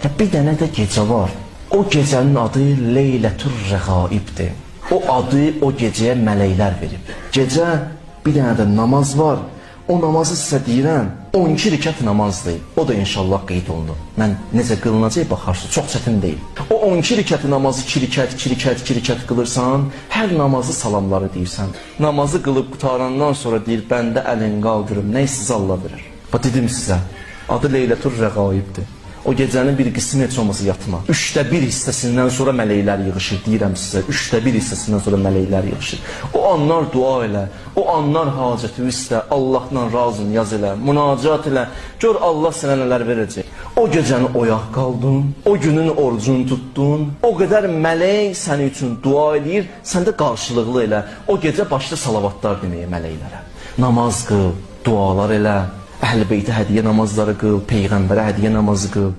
Və bir dənə də gecə var. O gecənin adı Leylətur Rəğaibdir. O adı o gecəyə mələklər verib. Gecə bir dənə də namaz var. O namazı sizə deyirəm, 12 rükət namazdır. O da inşallah qeyd olunur. Mən necə qılınacaq baxarsınız, çox çətin deyil. O 12 rükət namazı 2 rükət qılırsan, hər namazı salamları deyirsən. Namazı qılıb qutarandan sonra deyir, bəndə əlin qaldırım, nə istəsə Allah verir. Bax dedim sizə, adı Leylətur Rəğaibdir. O gecənin bir qismi heç olmasa yatma. 1/3 hissəsindən sonra mələklər yığışır, deyirəm sizə. 1/3 hissəsindən sonra mələklər yığışır. O anlar dua elə, o anlar hacəti istə, Allahla razın yaz elə, münacat elə. Gör Allah sənə nələr verəcək. O gecəni oyaq qaldın, o günün orucunu tutdun, o qədər mələk sənin üçün dua eləyir, sən də qarşılıqlı elə. O gecə başda salavatlar deməyə mələklərə. Namaz qıl, dualar elə. Əhl-i Beytə hədiyyə namazları qıl, Peyğəmbərə hədiyyə namazı qıl.